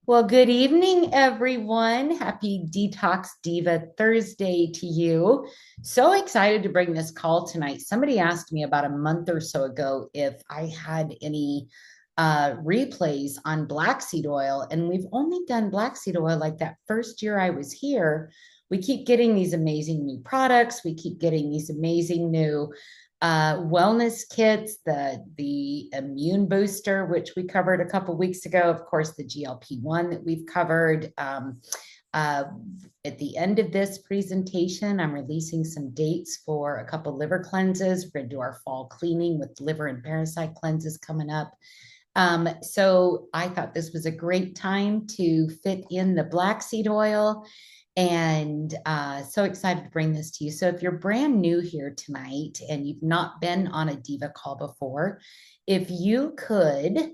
Well, good evening, everyone. Happy Detox Diva Thursday to you. So excited to bring this call tonight. Somebody asked me about a month or so ago if I had any replays on black seed oil, and we've only done black seed oil like that first year I was here. We keep getting these amazing new products. We keep getting these amazing new wellness kits, the immune booster, which we covered a couple weeks ago. Of course, the GLP-1 that we've covered. Uh, at the end of this presentation, I'm releasing some dates for a couple liver cleanses. We're going to do our fall cleaning with liver and parasite cleanses coming up. So I thought this was a great time to fit in the black seed oil and so excited to bring this to you. So if you're brand new here tonight and you've not been on a Diva call before, if you could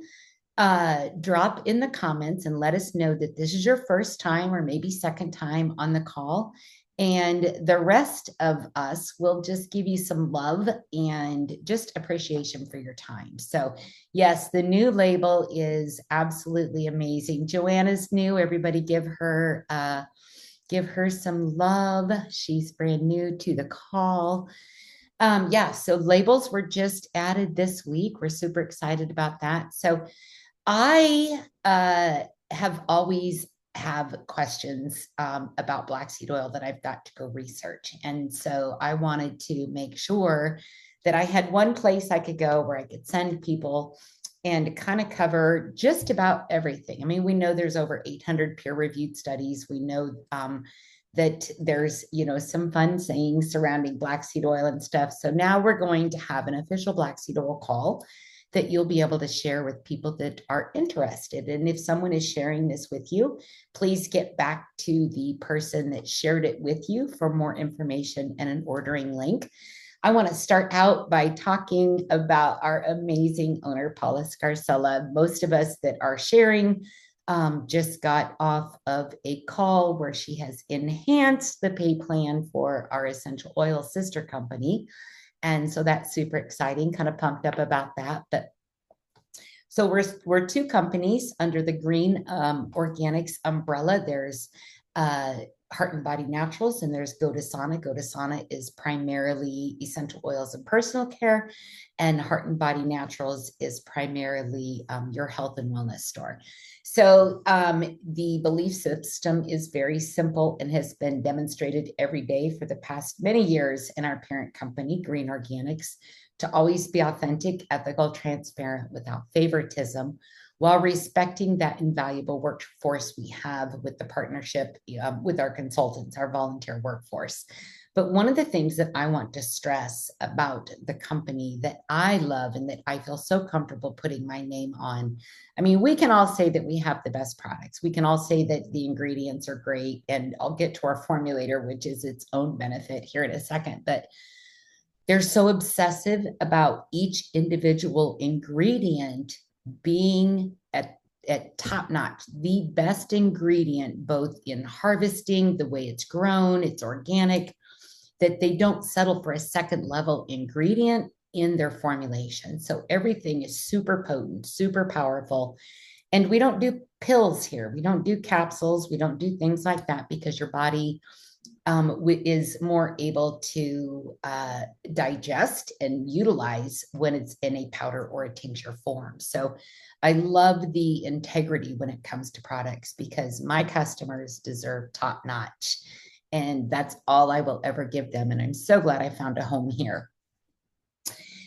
drop in the comments and let us know that this is your first time or maybe second time on the call. And the rest of us will just give you some love and just appreciation for your time. So, yes, the new label is absolutely amazing. Joanna's new. Everybody give her some love. She's brand new to the call. Yeah, so labels were just added this week. We're super excited about that. So I have always have questions about black seed oil that I've got to go research. And so I wanted to make sure that I had one place I could go where I could send people and kind of cover just about everything. I mean, we know there's over 800 peer-reviewed studies. We know that there's, some fun sayings surrounding black seed oil and stuff. So now we're going to have an official black seed oil call that you'll be able to share with people that are interested. And if someone is sharing this with you, please get back to the person that shared it with you for more information and an ordering link. I want to start out by talking about our amazing owner, Paula Scarcella. Most of us that are sharing just got off of a call where she has enhanced the pay plan for our essential oil sister company. And so that's super exciting, kind of pumped up about that. But so we're two companies under the green organics umbrella. There's Heart and Body Naturals, and there's Godasana. Godasana is primarily essential oils and personal care, and Heart and Body Naturals is primarily your health and wellness store. So the belief system is very simple and has been demonstrated every day for the past many years in our parent company, Green Organics, to always be authentic, ethical, transparent, without favoritism, while respecting that invaluable workforce we have with the partnership with our consultants, our volunteer workforce. But one of the things that I want to stress about the company that I love and that I feel so comfortable putting my name on, I mean, we can all say that we have the best products. We can all say that the ingredients are great. And I'll get to our formulator, which is its own benefit here in a second. But they're so obsessive about each individual ingredient being at top notch, the best ingredient, both in harvesting, the way it's grown, it's organic, that they don't settle for a second level ingredient in their formulation. So everything is super potent, super powerful. And we don't do pills here. We don't do capsules. We don't do things like that because your body is more able to digest and utilize when it's in a powder or a tincture form. So I love the integrity when it comes to products because my customers deserve top notch. And that's all I will ever give them. And I'm so glad I found a home here.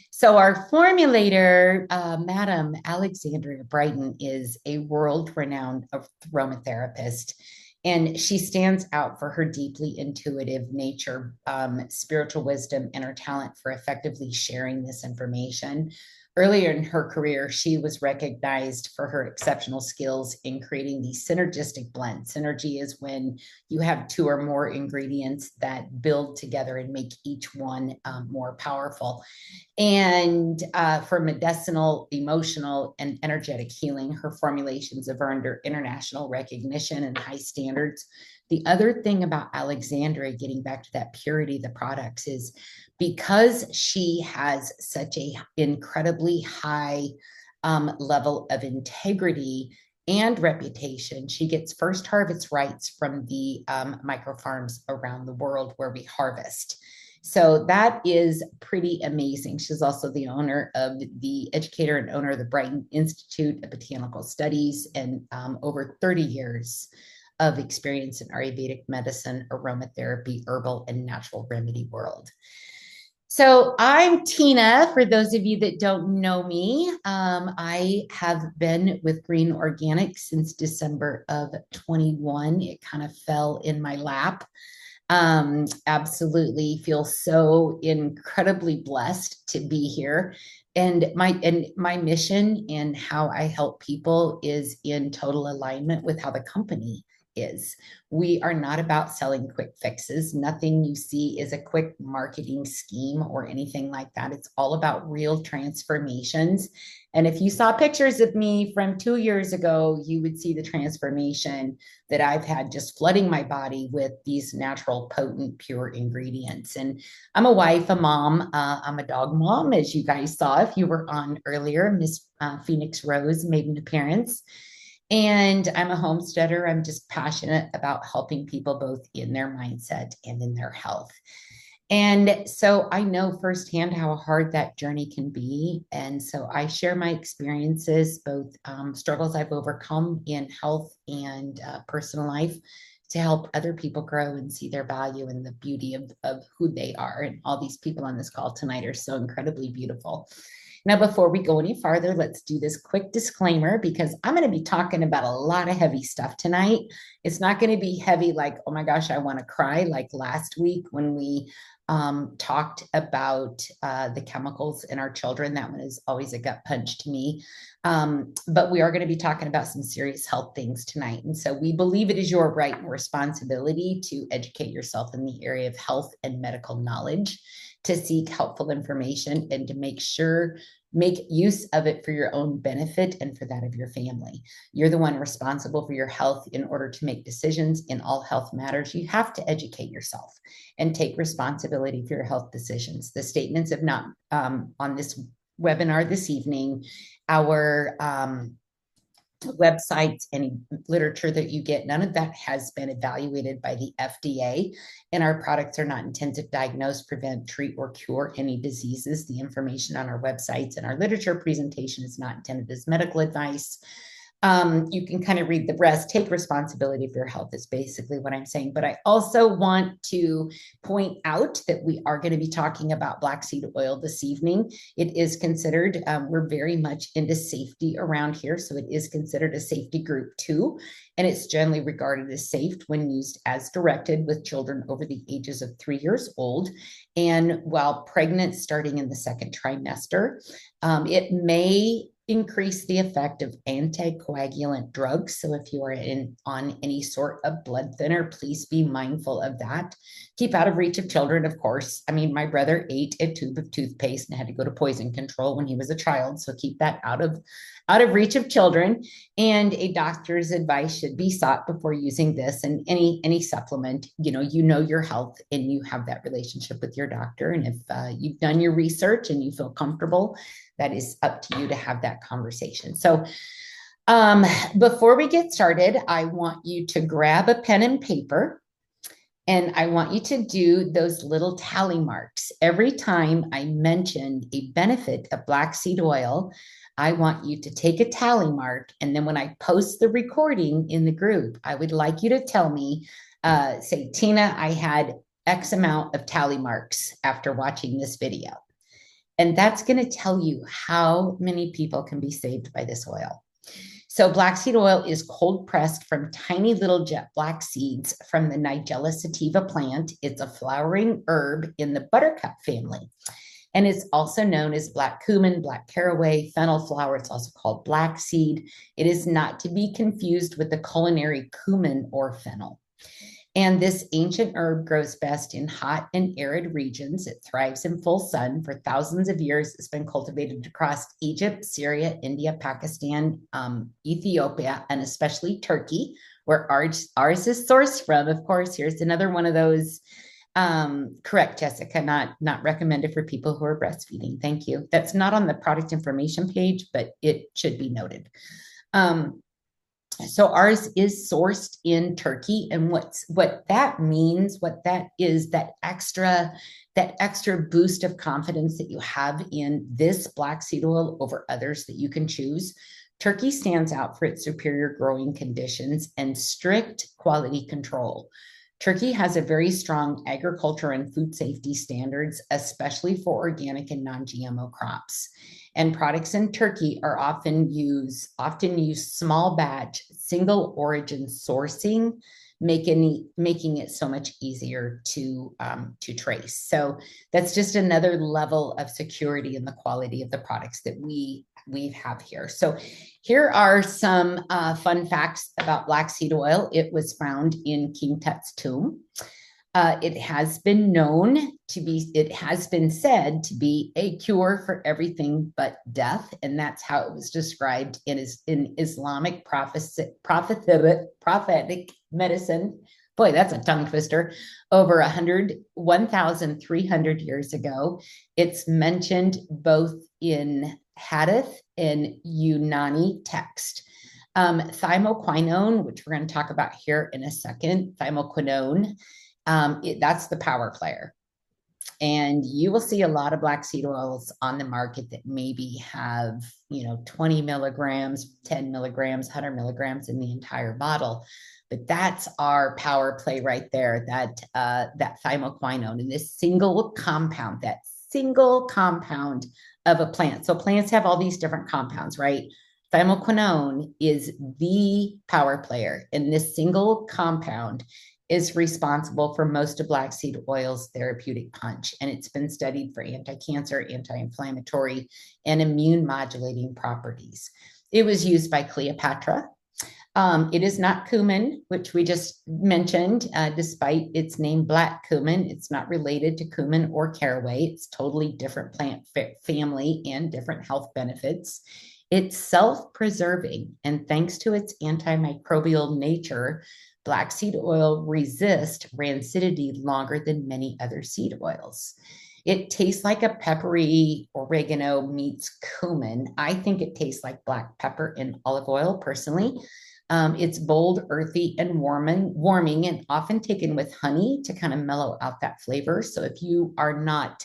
So our formulator, Madam Alexandria Brighton, is a world-renowned aromatherapist, and she stands out for her deeply intuitive nature, spiritual wisdom, and her talent for effectively sharing this information. Earlier in her career, she was recognized for her exceptional skills in creating the synergistic blend. Synergy is when you have two or more ingredients that build together and make each one more powerful. And for medicinal, emotional, and energetic healing, her formulations have earned her international recognition and high standards. The other thing about Alexandria, getting back to that purity of the products, is because she has such a incredibly high level of integrity and reputation. She gets first harvest rights from the micro farms around the world where we harvest. So that is pretty amazing. She's also the owner of the educator and owner of the Brighton Institute of Botanical Studies, and over 30 years of experience in Ayurvedic medicine, aromatherapy, herbal, and natural remedy world. So I'm Tina. For those of you that don't know me, I have been with Green Organic since December of 21. It kind of fell in my lap. Absolutely feel so incredibly blessed to be here. And my mission and how I help people is in total alignment with how the company is. We are not about selling quick fixes. Nothing you see is a quick marketing scheme or anything like that. It's all about real transformations. And if you saw pictures of me from 2 years ago, you would see the transformation that I've had just flooding my body with these natural, potent, pure ingredients. And I'm a wife, a mom. I'm a dog mom, as you guys saw if you were on earlier. Miss Phoenix Rose made an appearance. And I'm a homesteader. I'm just passionate about helping people both in their mindset and in their health. And so I know firsthand how hard that journey can be. And so I share my experiences, both struggles I've overcome in health and personal life, to help other people grow and see their value and the beauty of who they are. And all these people on this call tonight are so incredibly beautiful. Now, before we go any farther, let's do this quick disclaimer, because I'm going to be talking about a lot of heavy stuff tonight. It's not going to be heavy like, oh my gosh, I want to cry, like last week when we talked about the chemicals in our children. That one is always a gut punch to me. But we are going to be talking about some serious health things tonight. And so we believe it is your right and responsibility to educate yourself in the area of health and medical knowledge, to seek helpful information, and to make use of it for your own benefit and for that of your family. You're the one responsible for your health. In order to make decisions in all health matters, you have to educate yourself and take responsibility for your health decisions. The statements of not on this webinar this evening, our websites, any literature that you get, none of that has been evaluated by the FDA, and our products are not intended to diagnose, prevent, treat, or cure any diseases. The information on our websites and our literature presentation is not intended as medical advice. You can kind of read the rest. Take responsibility for your health is basically what I'm saying. But I also want to point out that we are going to be talking about black seed oil this evening. It is considered, we're very much into safety around here, so it is considered a safety group too. And it's generally regarded as safe when used as directed with children over the ages of 3 years old. And while pregnant, starting in the second trimester, it may increase the effect of anticoagulant drugs. So if you are on any sort of blood thinner, please be mindful of that. Keep out of reach of children, of course. I mean, my brother ate a tube of toothpaste and had to go to poison control when he was a child. So keep that out of reach of children. And a doctor's advice should be sought before using this and any supplement. You know your health, and you have that relationship with your doctor. And if you've done your research and you feel comfortable, that is up to you to have that conversation. So before we get started, I want you to grab a pen and paper, and I want you to do those little tally marks. Every time I mention a benefit of black seed oil, I want you to take a tally mark. And then when I post the recording in the group, I would like you to tell me, say, Tina, I had X amount of tally marks after watching this video. And that's going to tell you how many people can be saved by this oil. So black seed oil is cold pressed from tiny little jet black seeds from the Nigella sativa plant. It's a flowering herb in the buttercup family. And it's also known as black cumin, black caraway, fennel flower. It's also called black seed. It is not to be confused with the culinary cumin or fennel. And this ancient herb grows best in hot and arid regions. It thrives in full sun. For thousands of years, it's been cultivated across Egypt, Syria, India, Pakistan, Ethiopia, and especially Turkey, where ours is sourced from. Of course, here's another one of those. Correct, Jessica, not recommended for people who are breastfeeding. Thank you. That's not on the product information page, but it should be noted. So ours is sourced in Turkey, and what that means, what that is, that extra boost of confidence that you have in this black seed oil over others that you can choose. Turkey stands out for its superior growing conditions and strict quality control. Turkey has a very strong agriculture and food safety standards, especially for organic and non-GMO crops. And products in Turkey are often use small batch, single origin sourcing, making it so much easier to trace. So that's just another level of security in the quality of the products that we have here. So here are some fun facts about black seed oil. It was found in King Tut's tomb. It has been said to be a cure for everything but death. And that's how it was described in Islamic prophetic medicine. Boy, that's a tongue twister. Over 1,300 years ago. It's mentioned both in Hadith and Unani text. Thymoquinone, which we're going to talk about here in a second, thymoquinone, that's the power player. And you will see a lot of black seed oils on the market that maybe have, 20 milligrams, 10 milligrams, 100 milligrams in the entire bottle. But that's our power play right there, that thymoquinone in this single compound of a plant. So plants have all these different compounds, right? Thymoquinone is the power player, and this single compound is responsible for most of black seed oil's therapeutic punch. And it's been studied for anti-cancer, anti-inflammatory, and immune modulating properties. It was used by Cleopatra. It is not cumin, which we just mentioned, despite its name black cumin. It's not related to cumin or caraway. It's totally different plant family and different health benefits. It's self-preserving, and thanks to its antimicrobial nature, black seed oil resists rancidity longer than many other seed oils. It tastes like a peppery oregano meets cumin. I think it tastes like black pepper and olive oil, personally. It's bold, earthy, and warming, and often taken with honey to kind of mellow out that flavor. So if you are not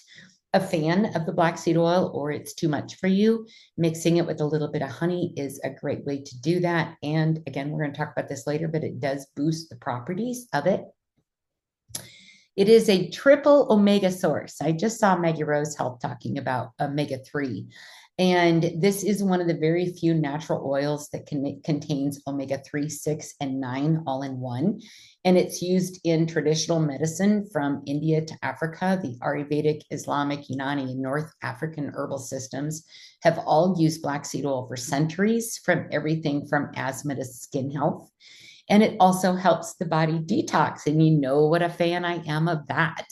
a fan of the black seed oil, or it's too much for you, mixing it with a little bit of honey is a great way to do that. And again, we're going to talk about this later, but it does boost the properties of it. It is a triple omega source. I just saw Maggie Rose Health talking about omega-3. And this is one of the very few natural oils that contains omega-3, 6, and 9 all in one. And it's used in traditional medicine from India to Africa. The Ayurvedic, Islamic, Unani, and North African herbal systems have all used black seed oil for centuries, from everything from asthma to skin health. And it also helps the body detox. And you know what a fan I am of that.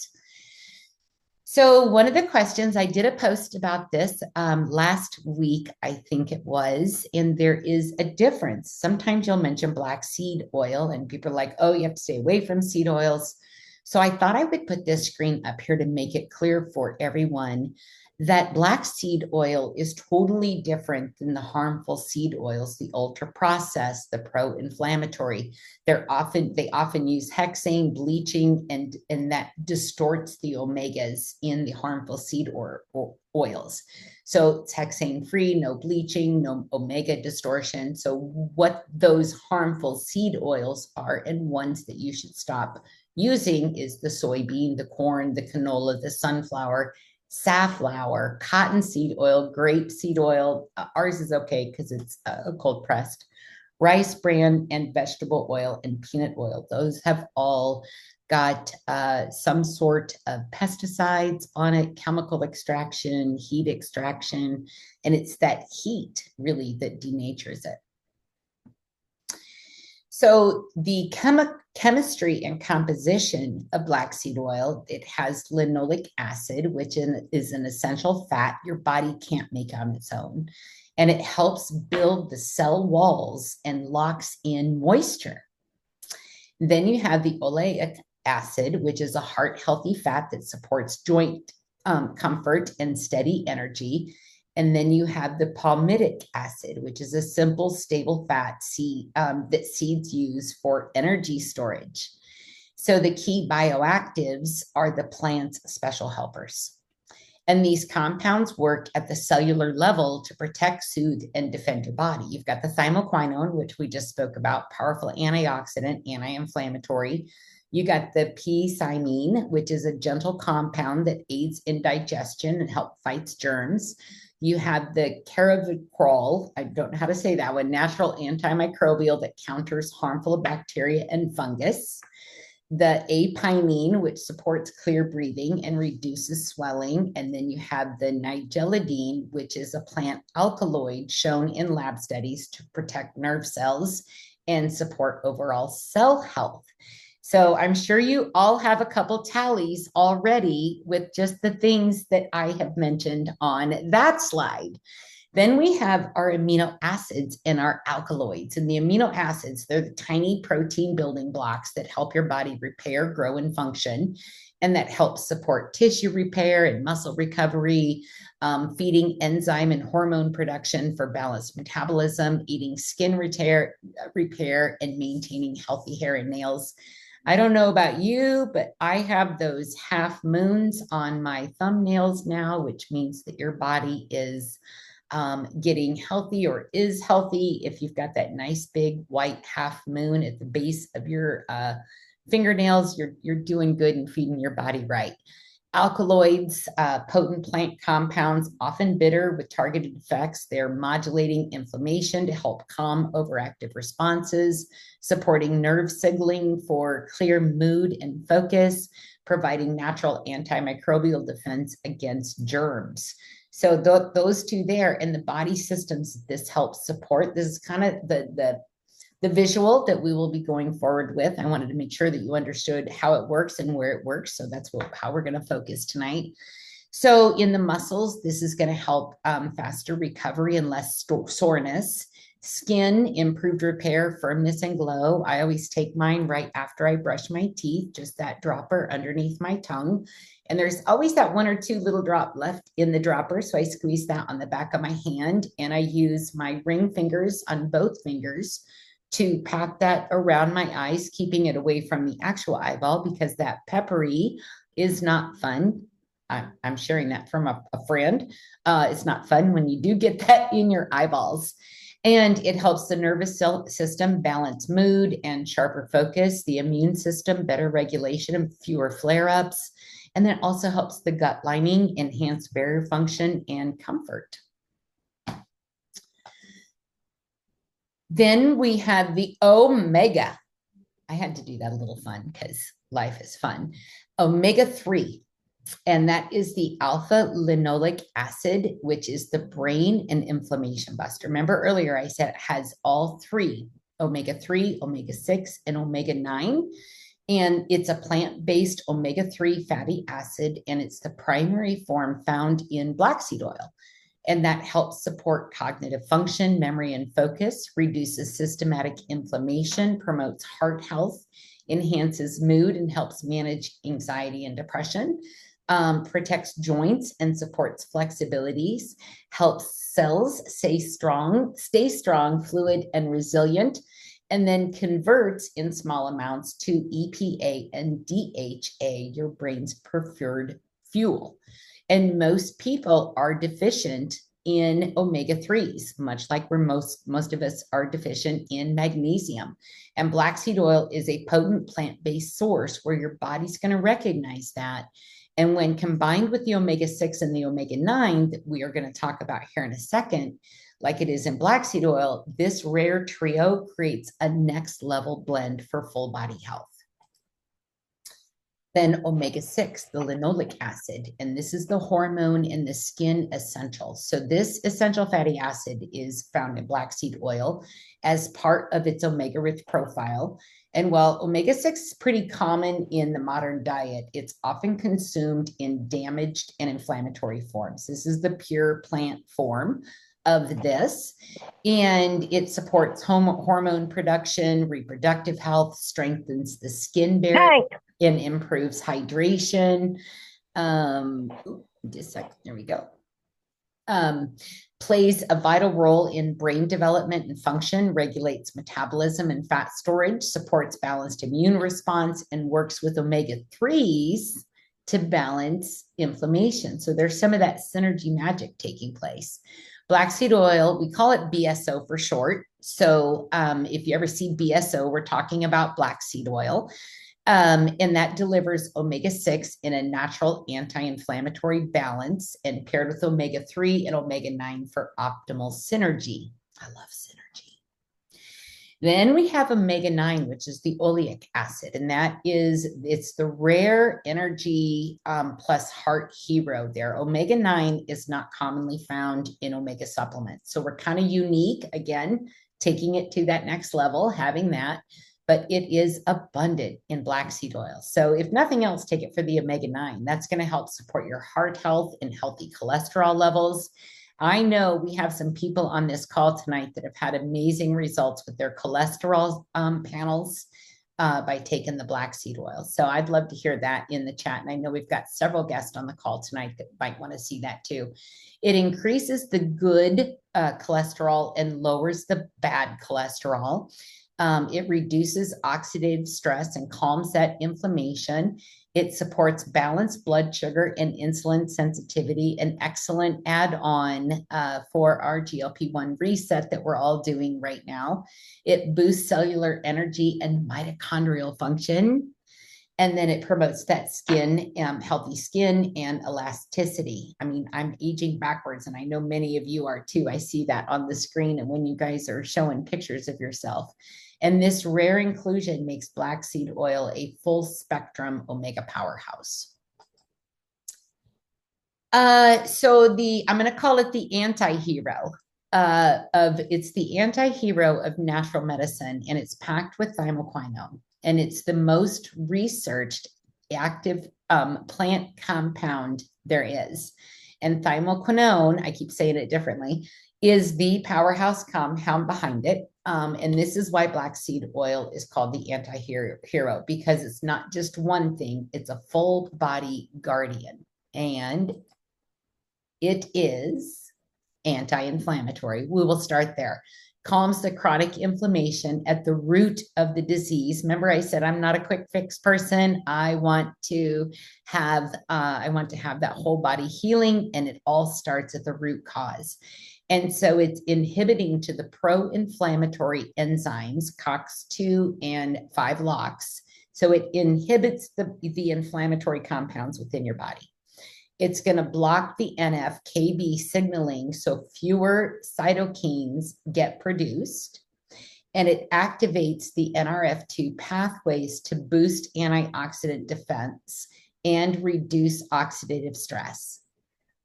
So one of the questions, I did a post about this last week, I think it was, and there is a difference. Sometimes you'll mention black seed oil and people are like, oh, you have to stay away from seed oils. So I thought I would put this screen up here to make it clear for everyone that black seed oil is totally different than the harmful seed oils, the ultra processed, the pro-inflammatory. They often use hexane, bleaching, and that distorts the omegas in the harmful seed oils. So it's hexane free, no bleaching, no omega distortion. So what those harmful seed oils are, and ones that you should stop using, is the soybean, the corn, the canola, the sunflower, safflower, cottonseed oil, grapeseed oil. Ours is okay because it's cold pressed. Rice bran, and vegetable oil and peanut oil. Those have all got some sort of pesticides on it, chemical extraction, heat extraction, and it's that heat really that denatures it. So the chemistry and composition of black seed oil, it has linoleic acid, which is an essential fat your body can't make on its own. And it helps build the cell walls and locks in moisture. Then you have the oleic acid, which is a heart healthy fat that supports joint comfort and steady energy. And then you have the palmitic acid, which is a simple, stable fat that seeds use for energy storage. So the key bioactives are the plant's special helpers. And these compounds work at the cellular level to protect, soothe, and defend your body. You've got the thymoquinone, which we just spoke about, powerful antioxidant, anti-inflammatory. You got the P-cymine, which is a gentle compound that aids in digestion and help fights germs. You have the carvicrol, I don't know how to say that one, natural antimicrobial that counters harmful bacteria and fungus. The apinine, which supports clear breathing and reduces swelling. And then you have the nigellidine, which is a plant alkaloid shown in lab studies to protect nerve cells and support overall cell health. So I'm sure you all have a couple tallies already with just the things that I have mentioned on that slide. Then we have our amino acids and our alkaloids. And the amino acids, they're the tiny protein building blocks that help your body repair, grow, and function. And that helps support tissue repair and muscle recovery, feeding enzyme and hormone production for balanced metabolism, eating skin repair, and maintaining healthy hair and nails. I don't know about you, but I have those half moons on my thumbnails now, which means that your body is getting healthy or is healthy. If you've got that nice big white half moon at the base of your fingernails, you're doing good and feeding your body right. Alkaloids, potent plant compounds, often bitter with targeted effects. They're modulating inflammation to help calm overactive responses, supporting nerve signaling for clear mood and focus, providing natural antimicrobial defense against germs. So those two there and the body systems this helps support. This is kind of the visual that we will be going forward with. I wanted to make sure that you understood how it works and where it works. So that's how we're going to focus tonight. So in the muscles, this is going to help faster recovery and less soreness. Skin, improved repair, firmness, and glow. I always take mine right after I brush my teeth, just that dropper underneath my tongue. And there's always that one or two little drop left in the dropper. So I squeeze that on the back of my hand and I use my ring fingers on both fingers to pat that around my eyes, keeping it away from the actual eyeball because that peppery is not fun. I'm sharing that from a friend. It's not fun when you do get that in your eyeballs. And it helps the nervous system balance mood and sharper focus, the immune system, better regulation and fewer flare-ups. And then also helps the gut lining, enhance barrier function and comfort. Then we have the omega. I had to do that a little fun because life is fun. Omega-3. And that is the alpha linoleic acid, which is the brain and inflammation buster. Remember earlier I said it has all three, omega-3, omega-6, and omega-9. And it's a plant-based omega-3 fatty acid, and it's the primary form found in black seed oil. And that helps support cognitive function, memory, and focus, reduces systematic inflammation, promotes heart health, enhances mood, and helps manage anxiety and depression. Protects joints and supports flexibilities, helps cells stay strong, fluid, and resilient, and then converts in small amounts to EPA and DHA, your brain's preferred fuel. And most people are deficient in omega-3s, much like most of us are deficient in magnesium. And black seed oil is a potent plant-based source where your body's going to recognize that. And when combined with the omega-6 and the omega-9 that we are going to talk about here in a second, like it is in black seed oil, this rare trio creates a next level blend for full body health. Then omega-6, the linoleic acid, and this is the hormone in the skin essential. So this essential fatty acid is found in black seed oil as part of its omega-rich profile. And while omega-6 is pretty common in the modern diet, it's often consumed in damaged and inflammatory forms. This is the pure plant form of this, and it supports hormone production, reproductive health, strengthens the skin barrier, and improves hydration. Just a second, there we go. Um, plays a vital role in brain development and function, regulates metabolism and fat storage, supports balanced immune response, and works with omega 3s to balance inflammation. So there's some of that synergy magic taking place. Black seed oil, we call it BSO for short. So if you ever see BSO, we're talking about black seed oil. And that delivers omega 6 in a natural anti inflammatory balance and paired with omega 3 and omega 9 for optimal synergy. I love synergy. Then we have omega 9, which is the oleic acid, and it's the rare energy plus heart hero there. Omega 9 is not commonly found in omega supplements. So we're kind of unique, again, taking it to that next level, having that, but it is abundant in black seed oil. So if nothing else, take it for the omega 9. That's going to help support your heart health and healthy cholesterol levels. I know we have some people on this call tonight that have had amazing results with their cholesterol panels by taking the black seed oil. So I'd love to hear that in the chat. And I know we've got several guests on the call tonight that might want to see that too. It increases the good cholesterol and lowers the bad cholesterol. It reduces oxidative stress and calms that inflammation. It supports balanced blood sugar and insulin sensitivity, an excellent add-on for our GLP-1 reset that we're all doing right now. It boosts cellular energy and mitochondrial function. And then it promotes that skin, healthy skin and elasticity. I mean, I'm aging backwards, and I know many of you are too. I see that on the screen and when you guys are showing pictures of yourself. And this rare inclusion makes black seed oil a full spectrum omega powerhouse. I'm going to call it the anti-hero it's the anti-hero of natural medicine, and it's packed with thymoquinone, and it's the most researched active plant compound there is. And thymoquinone, I keep saying it differently, is the powerhouse compound behind it. And this is why black seed oil is called the anti-hero, because it's not just one thing, it's a full body guardian. And it is anti-inflammatory. We will start there. Calms the chronic inflammation at the root of the disease. Remember, I said I'm not a quick fix person. I want to have that whole body healing, and it all starts at the root cause. And so it's inhibiting to the pro-inflammatory enzymes, COX-2 and 5-LOX. So it inhibits the inflammatory compounds within your body. It's going to block the NF-κB signaling, so fewer cytokines get produced. And it activates the NRF2 pathways to boost antioxidant defense and reduce oxidative stress.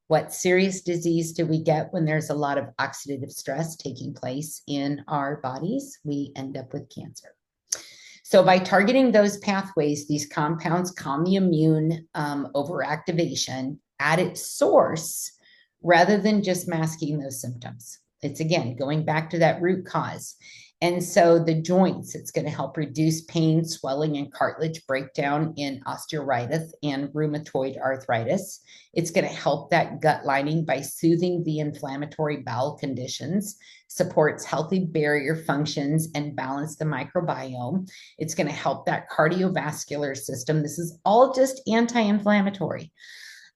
What serious disease do we get when there's a lot of oxidative stress taking place in our bodies? We end up with cancer. So by targeting those pathways, these compounds calm the immune overactivation at its source rather than just masking those symptoms. It's, again, going back to that root cause. And so the joints, it's going to help reduce pain, swelling, and cartilage breakdown in osteoarthritis and rheumatoid arthritis. It's going to help that gut lining by soothing the inflammatory bowel conditions, supports healthy barrier functions, and balance the microbiome. It's going to help that cardiovascular system. This is all just anti-inflammatory.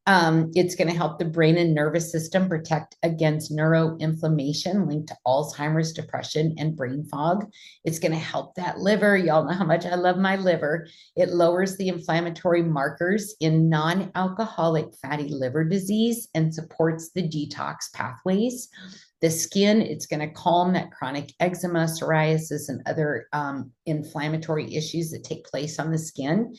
It's going to help the brain and nervous system protect against neuroinflammation linked to Alzheimer's, depression, and brain fog. It's going to help that liver. Y'all know how much I love my liver. It lowers the inflammatory markers in non-alcoholic fatty liver disease and supports the detox pathways. The skin, it's going to calm that chronic eczema, psoriasis, and other inflammatory issues that take place on the skin.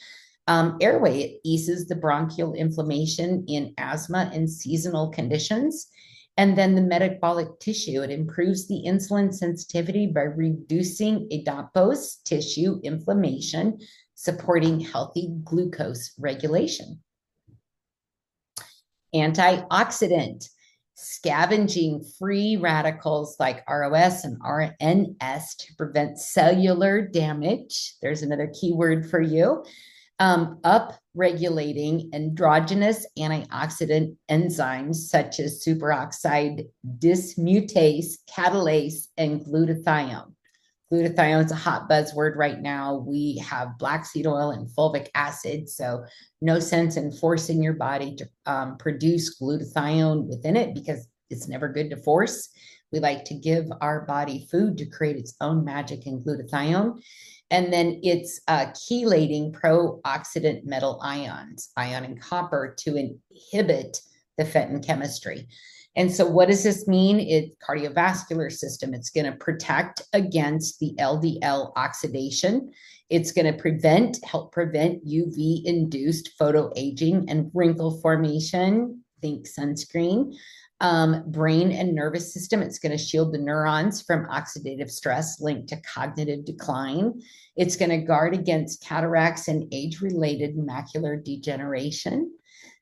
Airway, it eases the bronchial inflammation in asthma and seasonal conditions. And then the metabolic tissue, it improves the insulin sensitivity by reducing adipose tissue inflammation, supporting healthy glucose regulation. Antioxidant, scavenging free radicals like ROS and RNS to prevent cellular damage. There's another keyword for you. Up regulating endogenous antioxidant enzymes such as superoxide dismutase, catalase, and glutathione. Glutathione is a hot buzzword right now. We have black seed oil and fulvic acid, so no sense in forcing your body to produce glutathione within it because it's never good to force. We like to give our body food to create its own magic in glutathione. And then it's chelating pro-oxidant metal ions, iron and copper, to inhibit the FETin chemistry. And so what does this mean? It's cardiovascular system. It's going to protect against the LDL oxidation. It's going to help prevent UV-induced photoaging and wrinkle formation. Think sunscreen. Brain and nervous system. It's going to shield the neurons from oxidative stress linked to cognitive decline. It's going to guard against cataracts and age-related macular degeneration.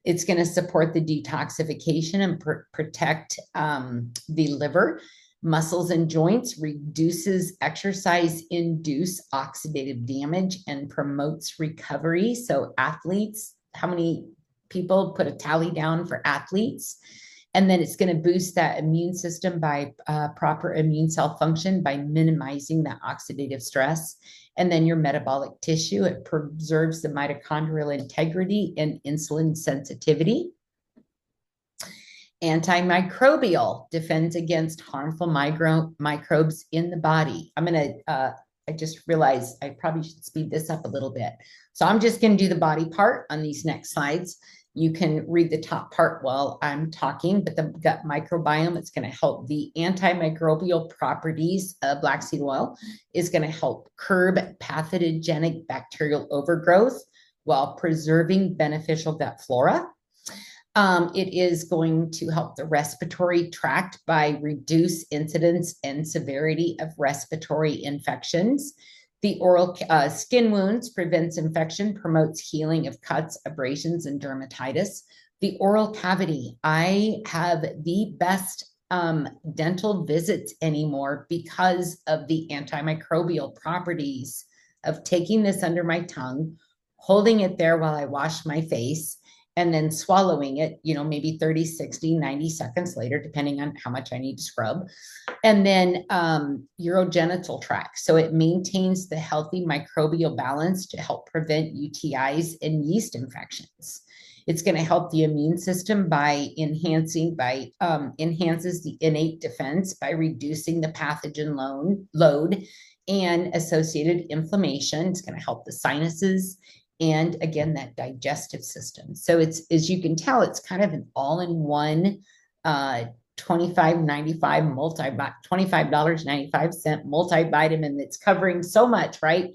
It's going to support the detoxification and protect the liver, muscles, and joints, reduces exercise-induced oxidative damage, and promotes recovery. So athletes, how many people put a tally down for athletes? And then it's going to boost that immune system by proper immune cell function by minimizing that oxidative stress. And then your metabolic tissue, it preserves the mitochondrial integrity and insulin sensitivity. Antimicrobial, defends against harmful microbes in the body. I just realized I probably should speed this up a little bit. So I'm just going to do the body part on these next slides. You can read the top part while I'm talking, but the gut microbiome, it's going to help the antimicrobial properties of black seed oil, is going to help curb pathogenic bacterial overgrowth while preserving beneficial gut flora. It is going to help the respiratory tract by reduce incidence and severity of respiratory infections. The oral skin wounds prevents infection, promotes healing of cuts, abrasions, and dermatitis. The oral cavity. I have the best dental visits anymore because of the antimicrobial properties of taking this under my tongue, holding it there while I wash my face, and then swallowing it, maybe 30, 60, 90 seconds later, depending on how much I need to scrub. And then urogenital tract. So it maintains the healthy microbial balance to help prevent UTIs and yeast infections. It's going to help the immune system by enhances the innate defense by reducing the pathogen load and associated inflammation. It's going to help the sinuses and again, that digestive system. So it's, as you can tell, it's kind of an all-in-one $25.95 $25.95 multivitamin that's covering so much, right?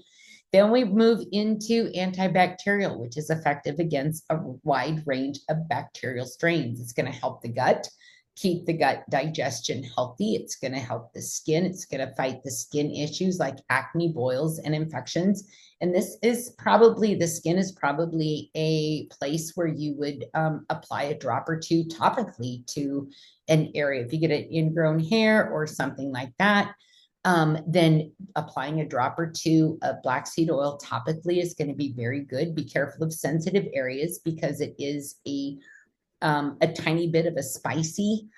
Then we move into antibacterial, which is effective against a wide range of bacterial strains. It's going to help the gut, keep the gut digestion healthy. It's going to help the skin. It's going to fight the skin issues like acne, boils, and infections. And the skin is probably a place where you would apply a drop or two topically to an area. If you get an ingrown hair or something like that, then applying a drop or two of black seed oil topically is going to be very good. Be careful of sensitive areas because it is a tiny bit of a spicy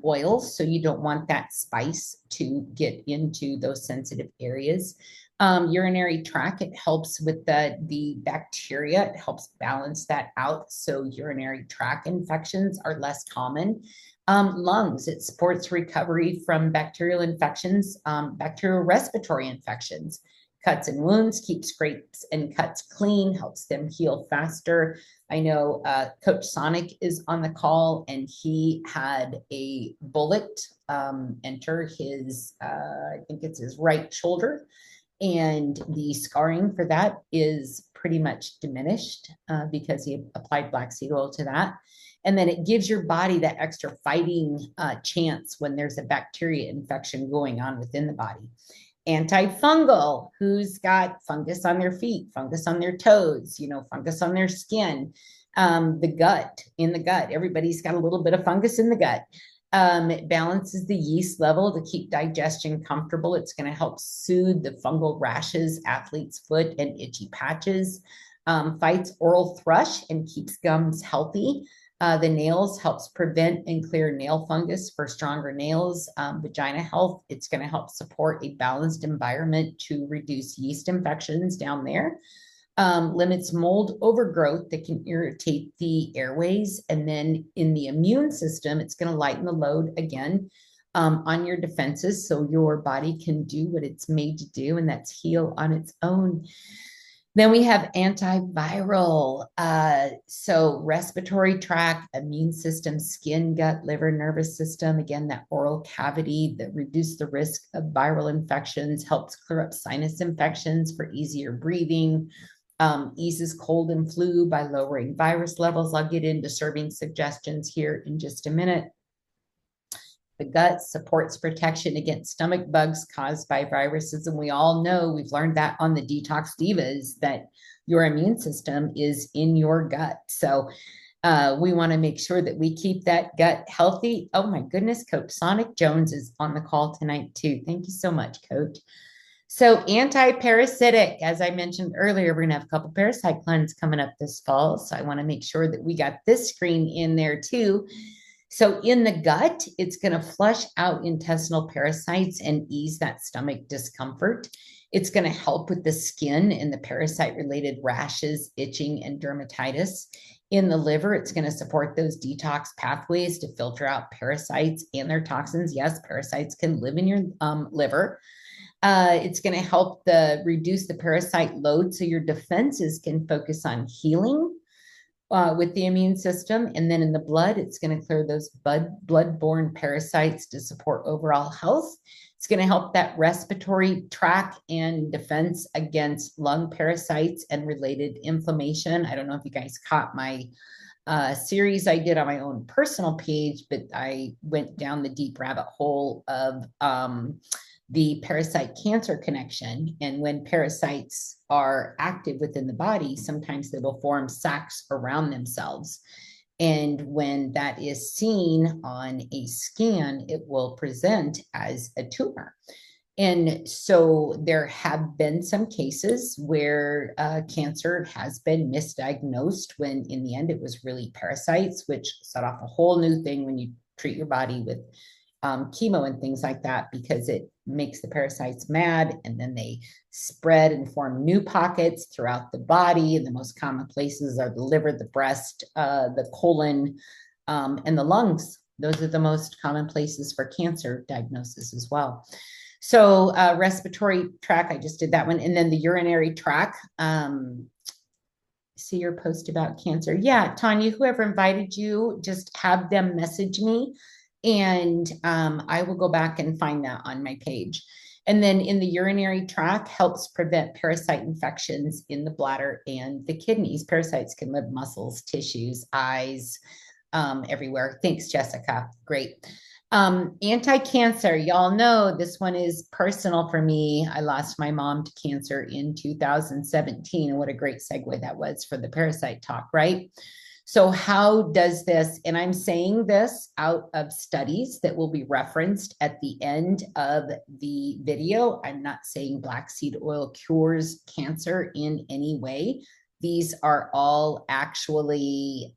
oil. So you don't want that spice to get into those sensitive areas. Urinary tract, it helps with the bacteria. It helps balance that out. So urinary tract infections are less common. Lungs, it supports recovery from bacterial infections, bacterial respiratory infections. Cuts and wounds, keeps scrapes and cuts clean, helps them heal faster. I know Coach Sonic is on the call and he had a bullet enter his, I think it's his right shoulder. And the scarring for that is pretty much diminished because he applied black seed oil to that. And then it gives your body that extra fighting chance when there's a bacteria infection going on within the body. Antifungal, who's got fungus on their feet, fungus on their toes, fungus on their skin, in the gut. Everybody's got a little bit of fungus in the gut. It balances the yeast level to keep digestion comfortable. It's going to help soothe the fungal rashes, athlete's foot, and itchy patches. Fights oral thrush and keeps gums healthy. The nails helps prevent and clear nail fungus for stronger nails. Vagina health, it's going to help support a balanced environment to reduce yeast infections down there. Limits mold overgrowth that can irritate the airways. And then in the immune system, it's going to lighten the load again on your defenses so your body can do what it's made to do, and that's heal on its own. Then we have antiviral. So respiratory tract, immune system, skin, gut, liver, nervous system. Again, that oral cavity that reduce the risk of viral infections, helps clear up sinus infections for easier breathing, eases cold and flu by lowering virus levels. I'll get into serving suggestions here in just a minute. The gut supports protection against stomach bugs caused by viruses. And we all know, we've learned that on the Detox Divas, that your immune system is in your gut. So we want to make sure that we keep that gut healthy. Oh my goodness, Coach Sonic Jones is on the call tonight too. Thank you so much, Coach. So anti-parasitic, as I mentioned earlier, we're going to have a couple parasite cleanses coming up this fall. So I want to make sure that we got this screen in there too. So in the gut, it's going to flush out intestinal parasites and ease that stomach discomfort. It's going to help with the skin and the parasite-related rashes, itching, and dermatitis. In the liver, it's going to support those detox pathways to filter out parasites and their toxins. Yes, parasites can live in your liver. It's going to help reduce the parasite load so your defenses can focus on healing with the immune system. And then in the blood, it's going to clear those blood-borne parasites to support overall health. It's going to help that respiratory tract and defense against lung parasites and related inflammation. I don't know if you guys caught my series I did on my own personal page, but I went down the deep rabbit hole of the parasite cancer connection. And when parasites are active within the body, sometimes they will form sacs around themselves. And when that is seen on a scan, it will present as a tumor. And so there have been some cases where cancer has been misdiagnosed when in the end it was really parasites, which set off a whole new thing when you treat your body with chemo and things like that, because it makes the parasites mad and then they spread and form new pockets throughout the body. And the most common places are the liver, the breast, the colon, and the lungs. Those are the most common places for cancer diagnosis as well. So respiratory tract, I just did that one. And then the urinary tract. See your post about cancer. Yeah, Tanya, whoever invited you, just have them message me. And I will go back and find that on my page. And then in the urinary tract, helps prevent parasite infections in the bladder and the kidneys. Parasites can live muscles, tissues, eyes, everywhere. Thanks, Jessica. Great. Anti-cancer, y'all know this one is personal for me. I lost my mom to cancer in 2017. And what a great segue that was for the parasite talk, right? So how does this, and I'm saying this out of studies that will be referenced at the end of the video. I'm not saying black seed oil cures cancer in any way. These are all actually,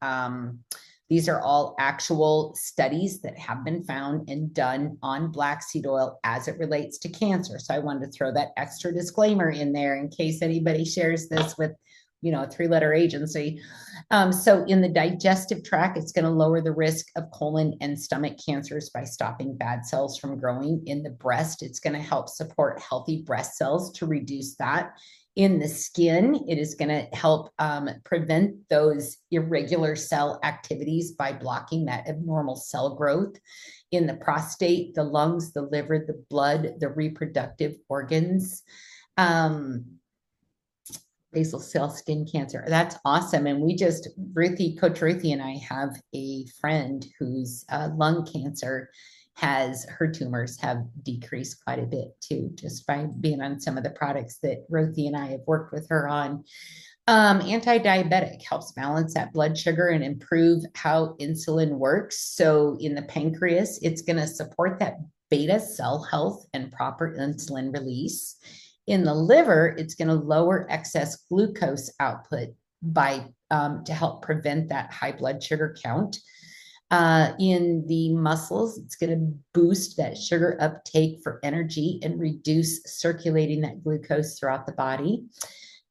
actual studies that have been found and done on black seed oil as it relates to cancer. So I wanted to throw that extra disclaimer in there in case anybody shares this with a three-letter agency. So in the digestive tract, it's going to lower the risk of colon and stomach cancers by stopping bad cells from growing. In the breast, it's going to help support healthy breast cells to reduce that. In the skin, it is going to help prevent those irregular cell activities by blocking that abnormal cell growth. In the prostate, the lungs, the liver, the blood, the reproductive organs. Basal cell skin cancer. That's awesome. And Coach Ruthie and I have a friend whose lung cancer her tumors have decreased quite a bit too, just by being on some of the products that Ruthie and I have worked with her on. Anti-diabetic helps balance that blood sugar and improve how insulin works. So in the pancreas, it's going to support that beta cell health and proper insulin release. In the liver, it's going to lower excess glucose output. by to help prevent that high blood sugar count. In the muscles, it's going to boost that sugar uptake for energy and reduce circulating that glucose throughout the body.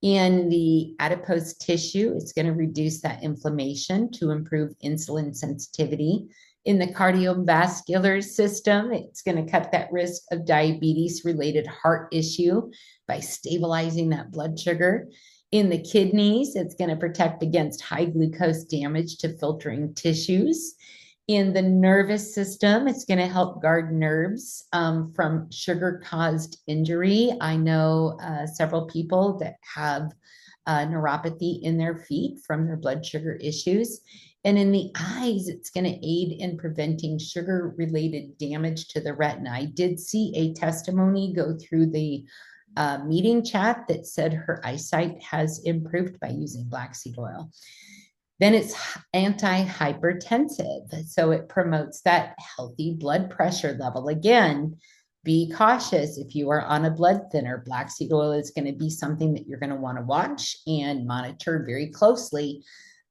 In the adipose tissue, it's going to reduce that inflammation to improve insulin sensitivity. In the cardiovascular system, it's going to cut that risk of diabetes related heart issue by stabilizing that blood sugar. In the kidneys, it's going to protect against high glucose damage to filtering tissues. In the nervous system, it's going to help guard nerves from sugar caused injury. I know several people that have neuropathy in their feet from their blood sugar issues. And in the eyes, it's going to aid in preventing sugar related damage to the retina. I did see a testimony go through the meeting chat that said her eyesight has improved by using black seed oil. Then it's anti-hypertensive. So it promotes that healthy blood pressure level. Again, be cautious if you are on a blood thinner. Black seed oil is going to be something that you're going to want to watch and monitor very closely.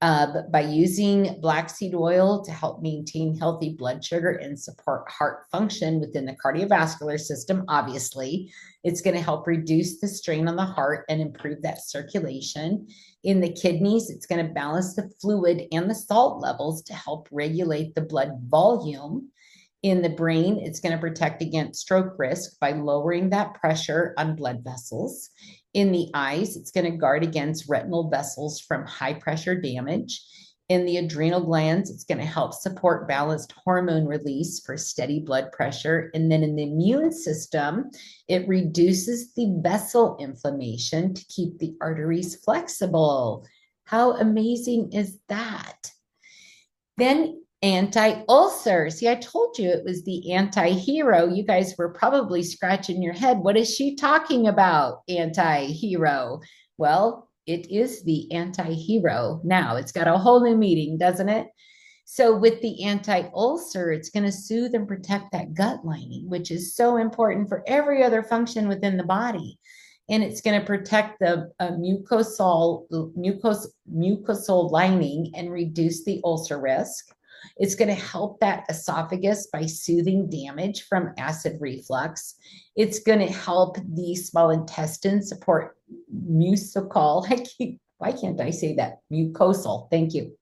But by using black seed oil to help maintain healthy blood sugar and support heart function within the cardiovascular system, obviously, it's going to help reduce the strain on the heart and improve that circulation. In the kidneys, it's going to balance the fluid and the salt levels to help regulate the blood volume. In the brain, it's going to protect against stroke risk by lowering that pressure on blood vessels. In the eyes, it's going to guard against retinal vessels from high pressure damage. In the adrenal glands, it's going to help support balanced hormone release for steady blood pressure. And then in the immune system, it reduces the vessel inflammation to keep the arteries flexible. How amazing is that? Then anti-ulcer. See, I told you it was the anti-hero. You guys were probably scratching your head. What is she talking about? Anti-hero. Well, it is the anti-hero now. It's got a whole new meaning, doesn't it? So with the anti-ulcer, it's going to soothe and protect that gut lining, which is so important for every other function within the body. And it's going to protect the mucosal lining and reduce the ulcer risk. It's going to help that esophagus by soothing damage from acid reflux. It's going to help the small intestine support mucosal. Why can't I say that? Mucosal. Thank you.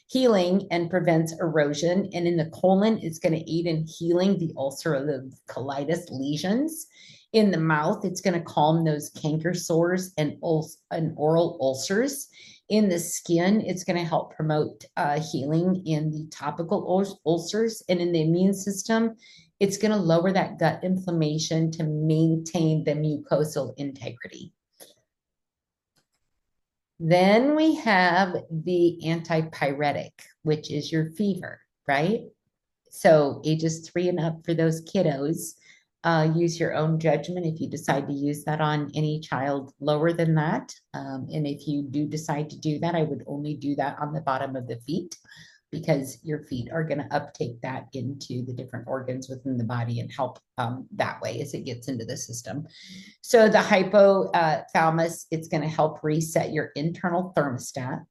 Healing and prevents erosion. And in the colon, it's going to aid in healing the ulcerative colitis lesions. In the mouth, it's going to calm those canker sores and oral ulcers. In the skin, it's going to help promote healing in the topical ulcers. And in the immune system, it's going to lower that gut inflammation to maintain the mucosal integrity. Then we have the antipyretic, which is your fever, right? So ages 3 and up for those kiddos. Use your own judgment if you decide to use that on any child lower than that. And if you do decide to do that, I would only do that on the bottom of the feet because your feet are going to uptake that into the different organs within the body and help that way as it gets into the system. So the hypothalamus, it's going to help reset your internal thermostat.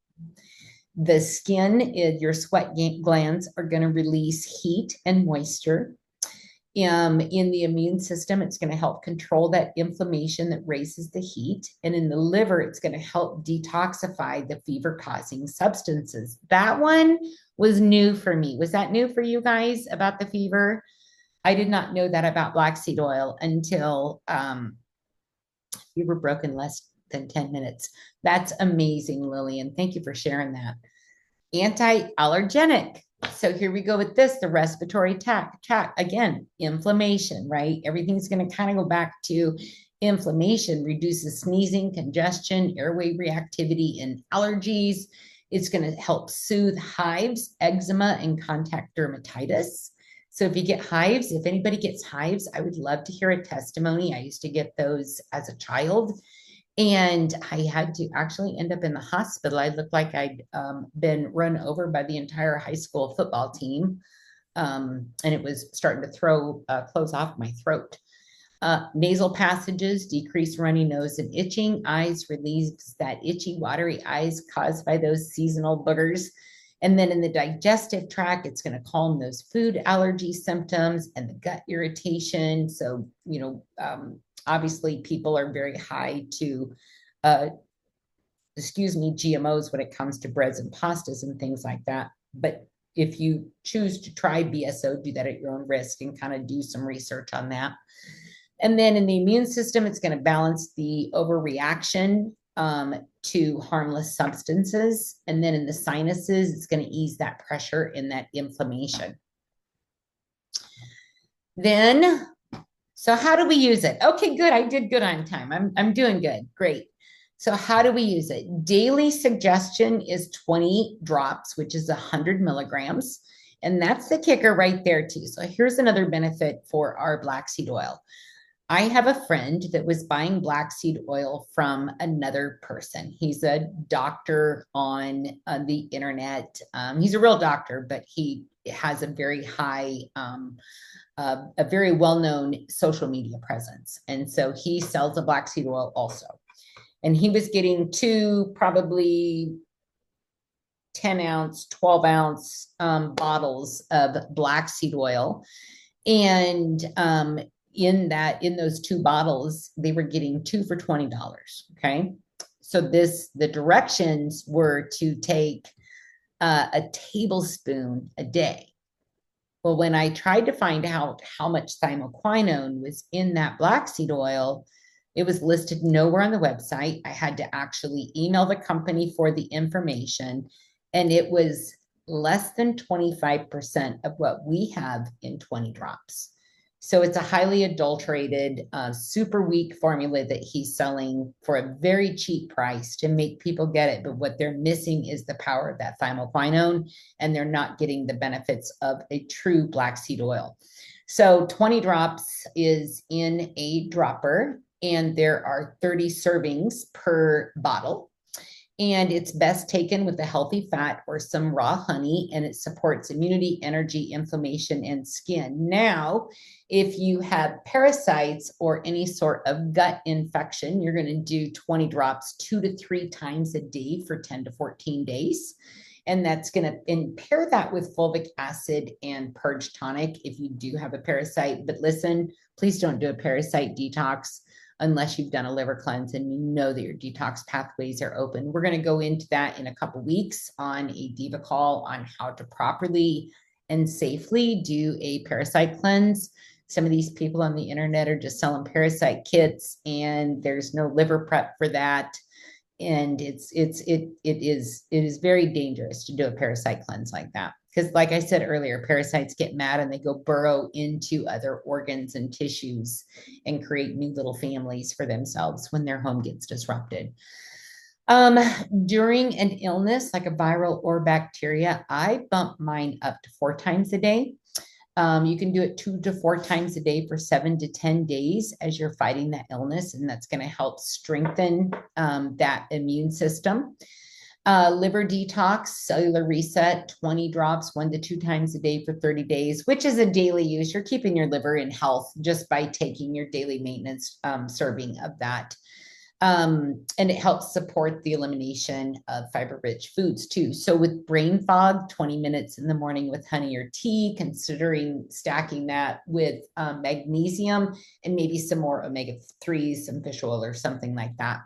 The skin, your sweat glands are going to release heat and moisture. In the immune system, it's going to help control that inflammation that raises the heat. And in the liver, it's going to help detoxify the fever-causing substances. That one was new for me. Was that new for you guys about the fever? I did not know that about black seed oil until you were broken less than 10 minutes. That's amazing, Lillian. Thank you for sharing that. Anti-allergenic. So here we go with this, the respiratory tract. Again, inflammation, right? Everything's going to kind of go back to inflammation, reduces sneezing, congestion, airway reactivity, and allergies. It's going to help soothe hives, eczema, and contact dermatitis. So if you get hives, if anybody gets hives, I would love to hear a testimony. I used to get those as a child. And I had to actually end up in the hospital. I looked like I'd been run over by the entire high school football team. And it was starting to throw clothes off my throat. Nasal passages decrease runny nose and itching. Eyes relieves that itchy, watery eyes caused by those seasonal boogers. And then in the digestive tract, it's going to calm those food allergy symptoms and the gut irritation. So, obviously people are very high to, GMOs when it comes to breads and pastas and things like that. But if you choose to try BSO, do that at your own risk and kind of do some research on that. And then in the immune system, it's going to balance the overreaction to harmless substances. And then in the sinuses, it's going to ease that pressure and that inflammation. Then, so how do we use it? Okay, good. I did good on time. I'm doing good. Great. So how do we use it? Daily suggestion is 20 drops, which is 100 milligrams. And that's the kicker right there too. So here's another benefit for our black seed oil. I have a friend that was buying black seed oil from another person. He's a doctor on the internet. He's a real doctor, but he has a very high, a very well-known social media presence. And so he sells a black seed oil also. And he was getting two probably 10 ounce, 12 ounce bottles of black seed oil. And in those two bottles, they were getting two for $20. Okay. So the directions were to take a tablespoon a day. Well, when I tried to find out how much thymoquinone was in that black seed oil, it was listed nowhere on the website. I had to actually email the company for the information, and it was less than 25% of what we have in 20 drops. So it's a highly adulterated, super weak formula that he's selling for a very cheap price to make people get it. But what they're missing is the power of that thymoquinone, and they're not getting the benefits of a true black seed oil. So 20 drops is in a dropper, and there are 30 servings per bottle. And it's best taken with a healthy fat or some raw honey, and it supports immunity, energy, inflammation, and skin. Now, if you have parasites or any sort of gut infection, you're going to do 20 drops 2 to 3 times a day for 10 to 14 days. And that's going to pair that with fulvic acid and purge tonic if you do have a parasite. But listen, please don't do a parasite detox unless you've done a liver cleanse and you know that your detox pathways are open. We're going to go into that in a couple of weeks on a Diva call on how to properly and safely do a parasite cleanse. Some of these people on the internet are just selling parasite kits, and there's no liver prep for that. And it is very dangerous to do a parasite cleanse like that. Because like I said earlier, parasites get mad and they go burrow into other organs and tissues and create new little families for themselves when their home gets disrupted. During an illness like a viral or bacteria, I bump mine up to 4 times a day. You can do it 2 to 4 times a day for 7 to 10 days as you're fighting that illness, and that's going to help strengthen that immune system. Liver detox, cellular reset, 20 drops 1 to 2 times a day for 30 days, which is a daily use. You're keeping your liver in health just by taking your daily maintenance serving of that. And it helps support the elimination of fiber-rich foods too. So with brain fog, 20 minutes in the morning with honey or tea, considering stacking that with magnesium and maybe some more omega-3s, some fish oil or something like that.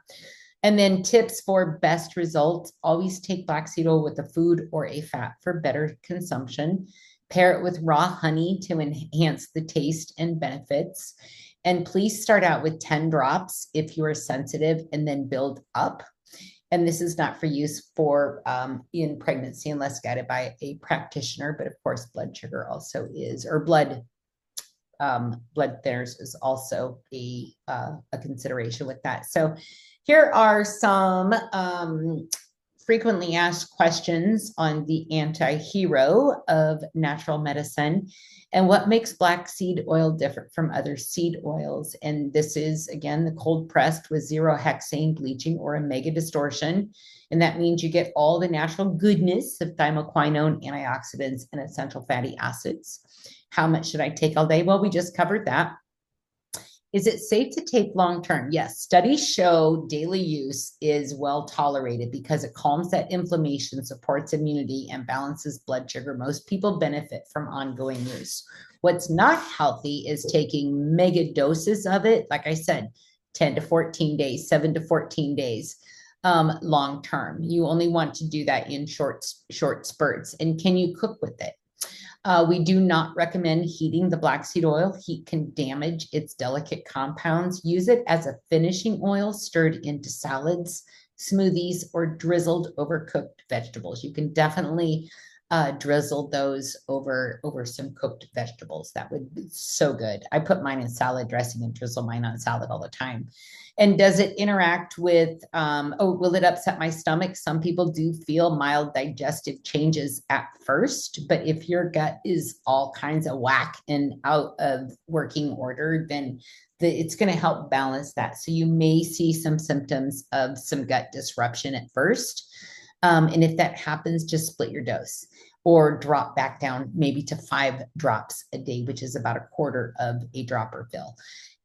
And then tips for best results: always take black seed oil with a food or a fat for better consumption. Pair it with raw honey to enhance the taste and benefits. And please start out with 10 drops if you are sensitive, and then build up. And this is not for use for in pregnancy unless guided by a practitioner. But of course, blood sugar also is, or blood thinners is also a consideration with that. So here are some frequently asked questions on the anti-hero of natural medicine and what makes black seed oil different from other seed oils. And this is, again, the cold pressed with 0 hexane bleaching or omega distortion. And that means you get all the natural goodness of thymoquinone, antioxidants, and essential fatty acids. How much should I take all day? Well, we just covered that. Is it safe to take long term? Yes. Studies show daily use is well tolerated because it calms that inflammation, supports immunity, and balances blood sugar. Most people benefit from ongoing use. What's not healthy is taking mega doses of it. Like I said, 10 to 14 days, 7 to 14 days long term. You only want to do that in short spurts. And can you cook with it? We do not recommend heating the black seed oil. Heat can damage its delicate compounds. Use it as a finishing oil stirred into salads, smoothies, or drizzled over cooked vegetables. You can definitely drizzle those over some cooked vegetables. That would be so good. I put mine in salad dressing and drizzle mine on salad all the time. And does it interact with, will it upset my stomach? Some people do feel mild digestive changes at first, but if your gut is all kinds of whack and out of working order, then it's going to help balance that. So you may see some symptoms of some gut disruption at first. And if that happens, just split your dose or drop back down maybe to 5 drops a day, which is about a quarter of a dropper pill.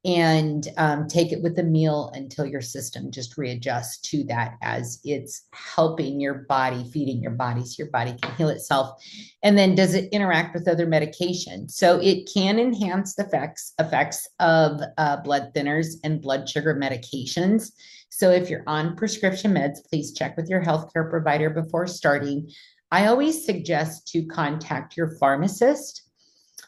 And take it with a meal until your system just readjusts to that as it's helping your body, feeding your body so your body can heal itself. And then does it interact with other medication? So it can enhance the effects of blood thinners and blood sugar medications. So if you're on prescription meds, please check with your healthcare provider before starting. I always suggest to contact your pharmacist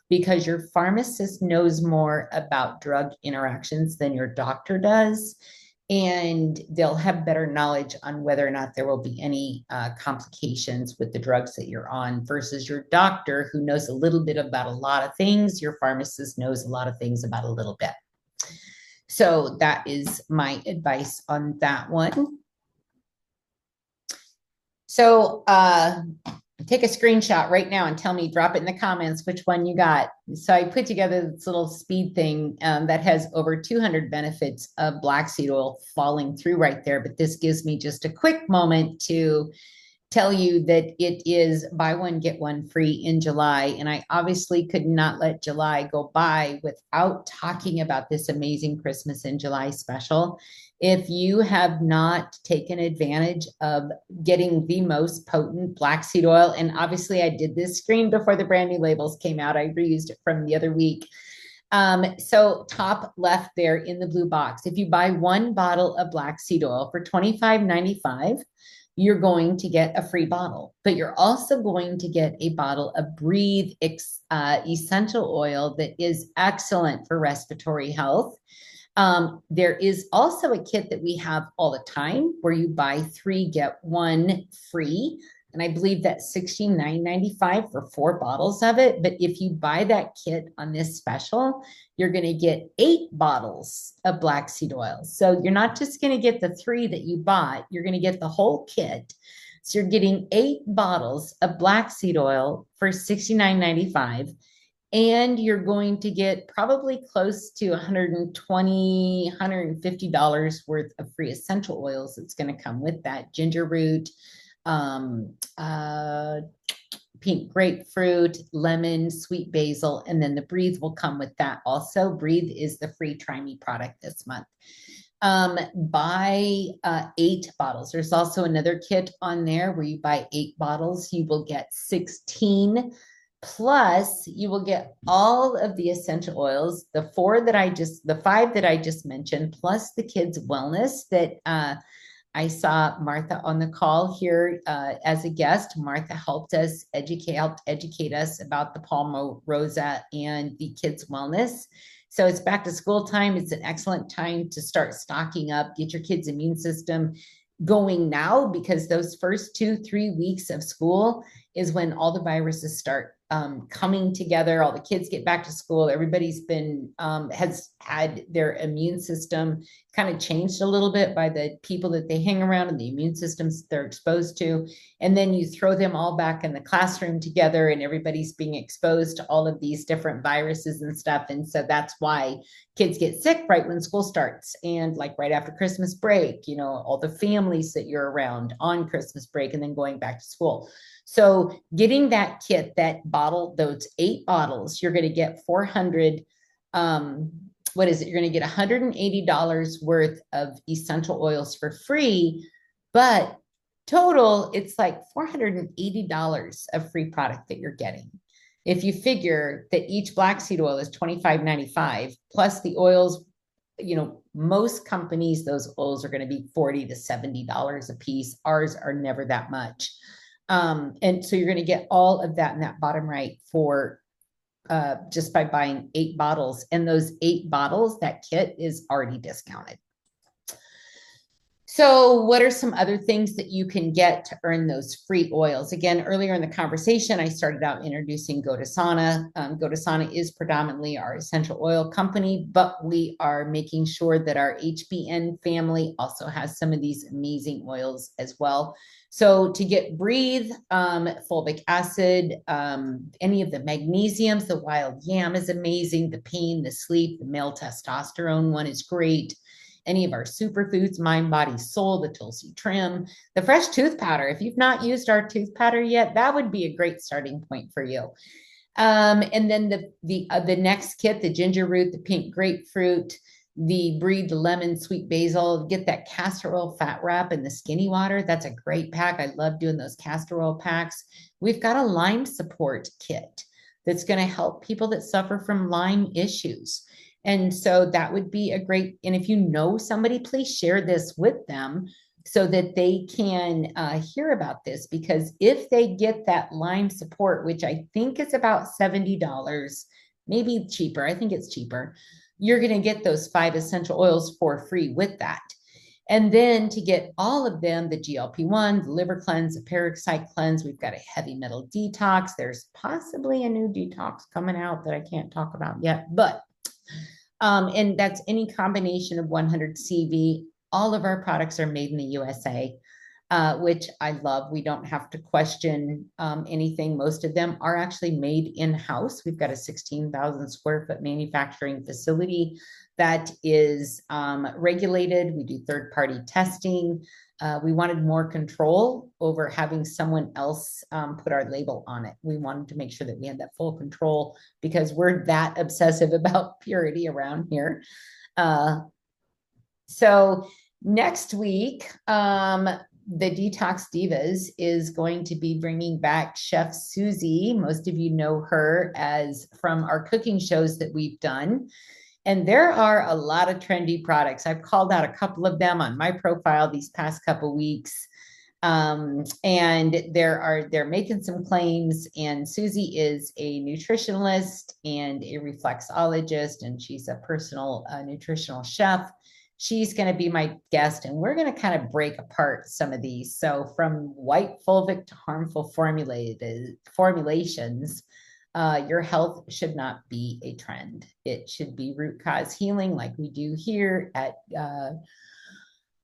because your pharmacist knows more about drug interactions than your doctor does. And they'll have better knowledge on whether or not there will be any complications with the drugs that you're on versus your doctor, who knows a little bit about a lot of things. Your pharmacist knows a lot of things about a little bit. So that is my advice on that one. So take a screenshot right now and tell me, drop it in the comments, which one you got. So I put together this little speed thing that has over 200 benefits of black seed oil falling through right there. But this gives me just a quick moment to tell you that it is buy one, get one free in July. And I obviously could not let July go by without talking about this amazing Christmas in July special. If you have not taken advantage of getting the most potent black seed oil, and obviously I did this screen before the brand new labels came out. I reused it from the other week. So top left there in the blue box, if you buy one bottle of black seed oil for $25.95, you're going to get a free bottle, but you're also going to get a bottle of Breathe essential oil that is excellent for respiratory health. There is also a kit that we have all the time where you buy 3, get 1 free. And I believe that's $69.95 for 4 bottles of it. But if you buy that kit on this special, you're going to get 8 bottles of black seed oil. So you're not just going to get the 3 that you bought, you're going to get the whole kit. So you're getting 8 bottles of black seed oil for $69.95. And you're going to get probably close to $120, $150 worth of free essential oils that's going to come with that. Ginger root, pink grapefruit, lemon, sweet basil, and then the Breathe will come with that also. Breathe is the free Try Me product this month. Buy 8 bottles. There's also another kit on there where you buy 8 bottles, you will get 16. Plus, you will get all of the essential oils, the 5 that I just mentioned, plus the kids' wellness that I saw Martha on the call here as a guest. Martha helped educate us about the Palmarosa and the kids' wellness. So it's back to school time. It's an excellent time to start stocking up, get your kids' immune system going now, because those first 2-3 weeks of school is when all the viruses start coming together. All the kids get back to school. Everybody's been has had their immune system kind of changed a little bit by the people that they hang around and the immune systems they're exposed to. And then you throw them all back in the classroom together and everybody's being exposed to all of these different viruses and stuff. And so that's why kids get sick right when school starts, and like right after Christmas break, you know, all the families that you're around on Christmas break and then going back to school. So getting that kit, that bottle, those 8 bottles, you're going to get 400 what is it? You're going to get $180 worth of essential oils for free, but total, it's like $480 of free product that you're getting. If you figure that each black seed oil is $25.95 plus the oils, most companies, those oils are going to be $40 to $70 a piece. Ours are never that much. And so you're going to get all of that in that bottom right for just by buying 8 bottles. And those 8 bottles, that kit is already discounted. So what are some other things that you can get to earn those free oils? Again, earlier in the conversation, I started out introducing Go to Sauna. Go to Sauna is predominantly our essential oil company, but we are making sure that our HBN family also has some of these amazing oils as well. So to get Breathe, fulvic acid, any of the magnesiums, the wild yam is amazing. The pain, the sleep, the male testosterone one is great. Any of our superfoods, Mind, Body, Soul, the Tulsi Trim, the fresh tooth powder. If you've not used our tooth powder yet, that would be a great starting point for you. And then the next kit, the ginger root, the pink grapefruit, the Breathe, the lemon, sweet basil, get that castor oil fat wrap and the skinny water. That's a great pack. I love doing those castor oil packs. We've got a Lyme support kit that's going to help people that suffer from Lyme issues. And so that would be a great, and if you know somebody, please share this with them so that they can hear about this, because if they get that Lyme support, which I think is about $70, maybe cheaper, I think it's cheaper, you're going to get those 5 essential oils for free with that. And then to get all of them, the GLP-1, the liver cleanse, the parasite cleanse, we've got a heavy metal detox. There's possibly a new detox coming out that I can't talk about yet, but and that's any combination of 100 CV. All of our products are made in the USA, which I love. We don't have to question anything. Most of them are actually made in-house. We've got a 16,000 square foot manufacturing facility that is regulated. We do third-party testing. We wanted more control over having someone else put our label on it. We wanted to make sure that we had that full control because we're that obsessive about purity around here. So next week, the Detox Divas is going to be bringing back Chef Susie. Most of you know her as from our cooking shows that we've done. And there are a lot of trendy products. I've called out a couple of them on my profile these past couple of weeks. And they're making some claims. And Susie is a nutritionalist and a reflexologist, and she's a personal nutritional chef. She's going to be my guest, and we're going to kind of break apart some of these. So from white fulvic to harmful formulations, your health should not be a trend. It should be root cause healing like we do here at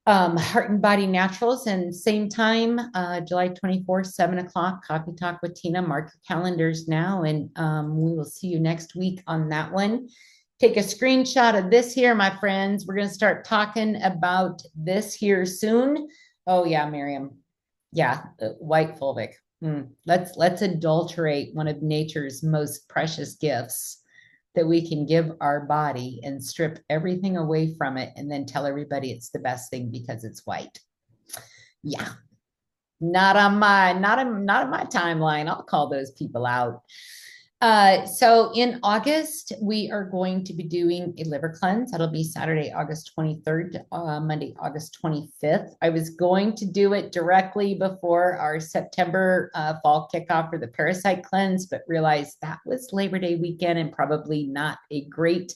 Heart and Body Naturals. And same time, July 24th, 7 o'clock, Coffee Talk with Tina. Mark your calendars now, and we will see you next week on that one. Take a screenshot of this here, my friends. We're going to start talking about this here soon. Oh, yeah, Miriam. Yeah, white fulvic. Let's adulterate one of nature's most precious gifts that we can give our body and strip everything away from it and then tell everybody it's the best thing because it's white. Yeah. Not on my timeline. I'll call those people out. So in August, we are going to be doing a liver cleanse. That'll be Saturday, August 23rd, Monday, August 25th. I was going to do it directly before our September fall kickoff for the parasite cleanse, but realized that was Labor Day weekend and probably not a great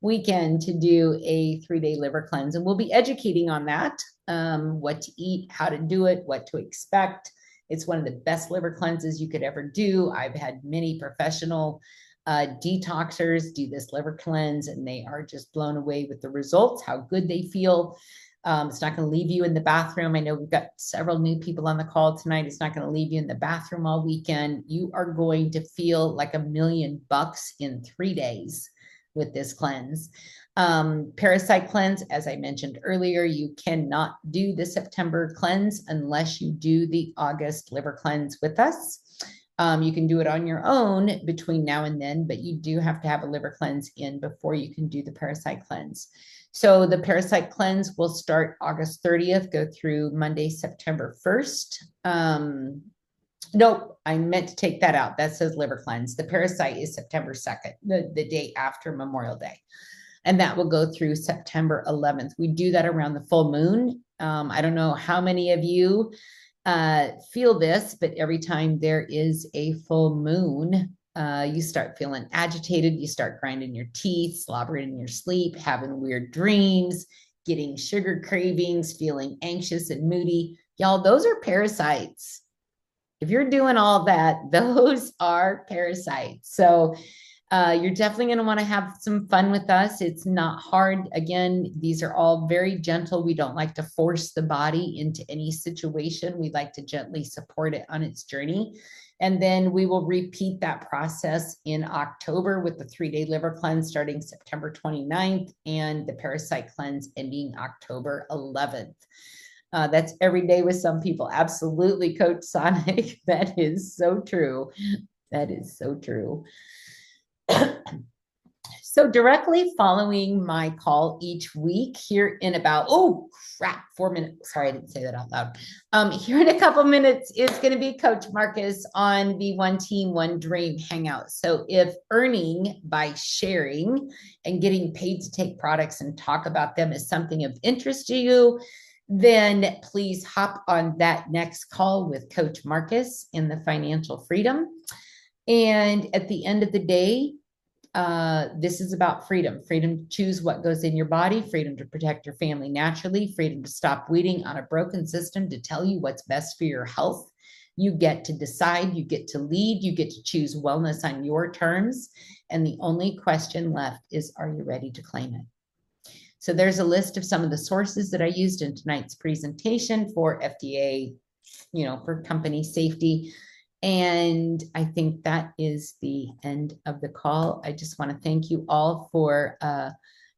weekend to do a 3-day liver cleanse. And we'll be educating on that, what to eat, how to do it, what to expect. It's one of the best liver cleanses you could ever do. I've had many professional detoxers do this liver cleanse, and they are just blown away with the results, how good they feel. It's not going to leave you in the bathroom. I know we've got several new people on the call tonight. It's not going to leave you in the bathroom all weekend. You are going to feel like $1,000,000 in 3 days with this cleanse. Parasite cleanse, as I mentioned earlier, you cannot do the September cleanse unless you do the August liver cleanse with us. You can do it on your own between now and then, but you do have to have a liver cleanse in before you can do the parasite cleanse. So the parasite cleanse will start August 30th, go through Monday, September 1st. Nope, I meant to take that out. That says liver cleanse. The parasite is September 2nd, the day after Memorial Day. And that will go through September 11th. We do that around the full moon. I don't know how many of you feel this, but every time there is a full moon, you start feeling agitated. You start grinding your teeth, slobbering in your sleep, having weird dreams, getting sugar cravings, feeling anxious and moody. Y'all, those are parasites. If you're doing all that, those are parasites. So you're definitely going to want to have some fun with us. It's not hard. Again, these are all very gentle. We don't like to force the body into any situation. We like to gently support it on its journey. And then we will repeat that process in October with the 3-day liver cleanse starting September 29th and the parasite cleanse ending October 11th. That's every day with some people. Absolutely, Coach Sonic. That is so true. That is so true. So directly following my call each week here in about, 4 minutes. Sorry, I didn't say that out loud. Here in a couple minutes is going to be Coach Marcus on the One Team, One Dream Hangout. So if earning by sharing and getting paid to take products and talk about them is something of interest to you, then please hop on that next call with Coach Marcus in the Financial Freedom. And at the end of the day, this is about freedom to choose what goes in your body, freedom to protect your family naturally, freedom to stop waiting on a broken system to tell you what's best for your health. You get to decide, you get to lead, you get to choose wellness on your terms. And the only question left is, are you ready to claim it? So there's a list of some of the sources that I used in tonight's presentation for FDA, for company safety. And I think that is the end of the call. I just want to thank you all for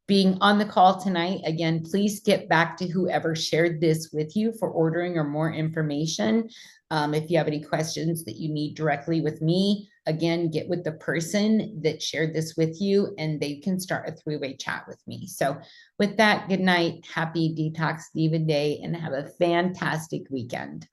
being on the call tonight. Again, please get back to whoever shared this with you for ordering or more information. If you have any questions that you need directly with me, again, get with the person that shared this with you and they can start a 3-way chat with me. So with that, good night, happy Detox Diva Day, and have a fantastic weekend.